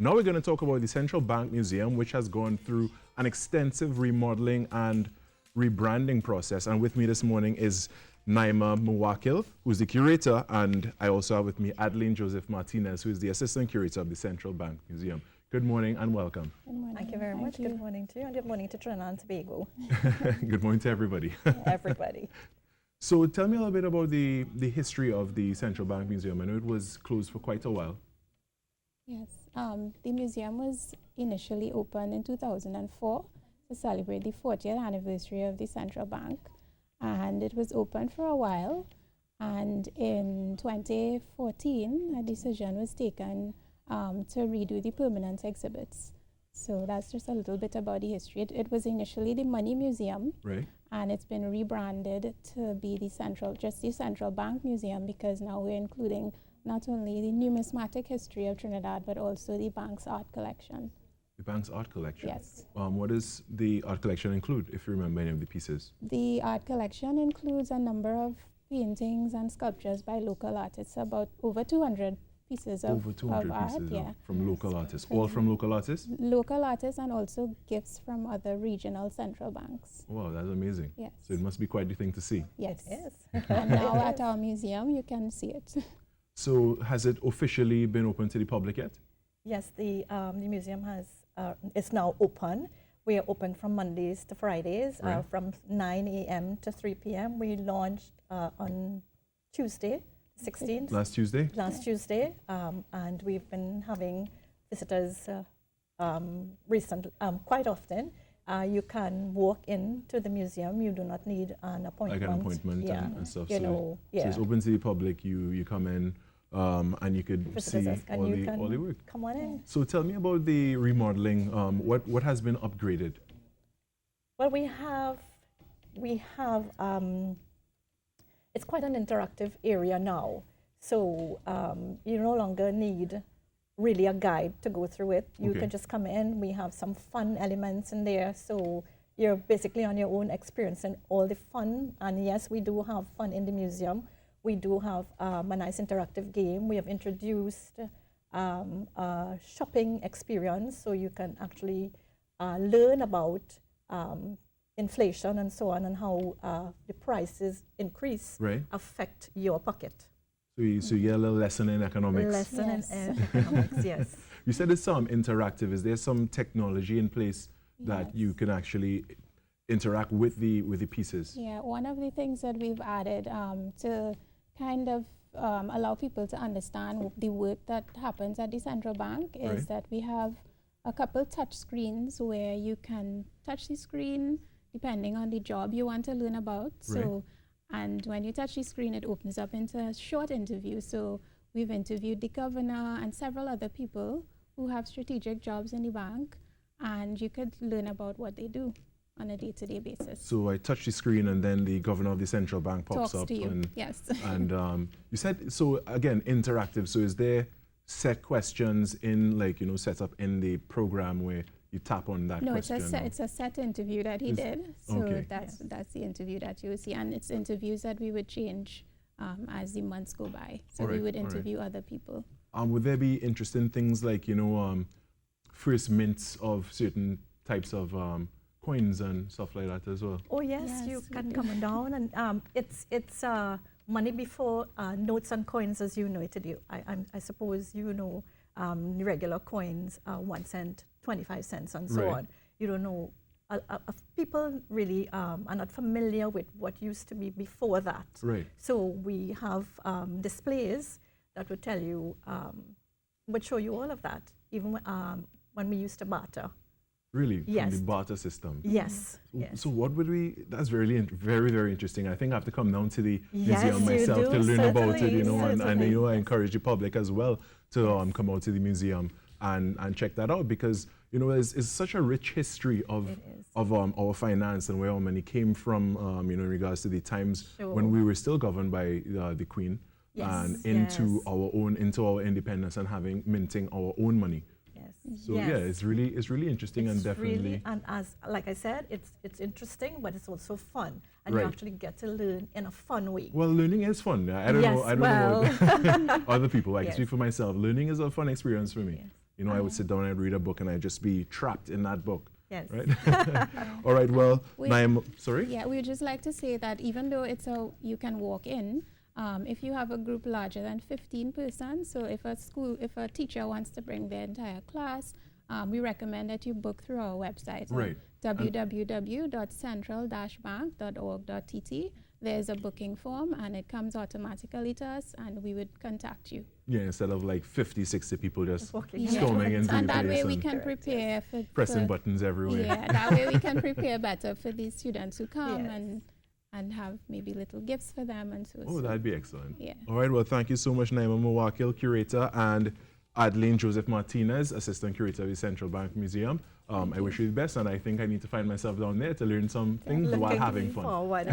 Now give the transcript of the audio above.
Now we're going to talk about the Central Bank Museum, which has gone through an extensive remodeling and rebranding process. And with me this morning is Naima Muwakil, who's the curator, and I also have with me Adeline Joseph Martinez, who is the assistant curator of the Central Bank Museum. Good morning and welcome. Good morning. Thank you very much. Good morning to you, and good morning to Trinidad and Tobago. Good morning to everybody. Everybody. So tell me a little bit about the history of the Central Bank Museum. I know it was closed for quite a while. Yes, the museum was initially opened in 2004 to celebrate the 40th anniversary of the Central Bank, and it was open for a while. And in 2014, a decision was taken to redo the permanent exhibits. So that's just a little bit about the history. It was initially the Money Museum, Right. and it's been rebranded to be the Central Bank Museum, because now we're including not only the numismatic history of Trinidad, but also the bank's art collection. The bank's art collection. Yes. What does the art collection include, if you remember any of the pieces? The art collection includes a number of paintings and sculptures by local artists, about over 200 pieces Over 200 of art. pieces Yeah. from local artists. All from local artists? Local artists, and also gifts from other regional central banks. Wow, that's amazing. Yes. So it must be quite the thing to see. Yes. It is. And now at our museum, you can see it. So has it officially been open to the public yet? Yes, the museum is now open. We are open from Mondays to Fridays, Right. from 9 a.m. to 3 p.m. We launched on Tuesday, 16th, Last Tuesday? last Tuesday, and we've been having visitors quite often. You can walk into the museum. You do not need an appointment. Like an appointment Yeah. and stuff. You So, know, so yeah. it's open to the public. You come in and you could Visitors see ask, and all you the can work. come on in. So tell me about the remodeling. What has been upgraded? Well, we have, it's quite an interactive area now. So you no longer need really a guide to go through it. You Okay. can just come in. We have some fun elements in there. So you're basically on your own experiencing all the fun. And yes, we do have fun in the museum. We do have a nice interactive game. We have introduced a shopping experience, so you can actually learn about inflation and so on, and how the prices increase Right. affect your pocket. So you get a little lesson in economics. Lesson Yes. in economics, yes. You said it's interactive. Is there some technology in place that Yes. you can actually interact with the pieces? Yeah, one of the things that we've added to kind of allow people to understand the work that happens at the central bank is Right. that we have a couple touch screens where you can touch the screen depending on the job you want to learn about. So, and when you touch the screen, it opens up into a short interview. So we've interviewed the governor and several other people who have strategic jobs in the bank, and you could learn about what they do on a day-to-day basis. So I touch the screen and then the governor of the central bank pops Talks up. to you. And, Yes. and you said, so again, interactive. So is there set questions in, like, set up in the program where you tap on that No, question? it's a set interview that he did. So okay. that's the interview that you will see, and it's interviews that we would change as the months go by. So we Alright, would alright. interview other people. Would there be interesting things like, first mints of certain types of coins and stuff like that as well? Oh yes, Yes, you we can do. come down, and it's money before notes and coins as you know it. I suppose you know the regular coins, 1 cent, 25 cents, and so Right. on. You don't know. People really are not familiar with what used to be before that. Right. So we have displays that would tell you, would show you all of that, even when we used to barter. Really? From Yes. the barter system? Yes. Yes. So what would that's very, very, very interesting. I think I have to come down to the Yes, museum you myself do, to learn about it, certainly, and certainly. I encourage the public as well to come out to the museum and check that out, because it's such a rich history of It is. our finance and where our money came from, in regards to the times when Sure. we were still governed by the Queen, Yes, and into yes. into our independence and minting our own money. Yes. So yeah, it's really interesting, and It's definitely really, and as like I said, it's interesting, but it's also fun, and Right. you actually get to learn in a fun way. well, learning is fun. I don't know. Yes, I don't know about other people. I can Yes. speak for myself. Learning is a fun experience for me. Yes. You know, I would sit down and read a book and I'd just be trapped in that book. Yes. Right? All right, well, Naima, sorry? Yeah, we would just like to say that even though you can walk in, if you have a group larger than 15 persons, so if a teacher wants to bring their entire class, we recommend that you book through our website. Right. www.central-bank.org.tt. There's a booking form and it comes automatically to us and we would contact you. Yeah, instead of like 50, 60 people just Walking storming Yeah. into And the that place way we and can prepare for pressing buttons everywhere. Yeah, that way we can prepare better for these students who come Yes. and have maybe little gifts for them and so. Oh, that'd be excellent. Yeah. All right, well, thank you so much, Naima Muwakil, Curator, and Adeline Joseph Martinez, Assistant Curator of the Central Bank Museum. I wish you the best, and I think I need to find myself down there to learn some things while Looking having fun. forward.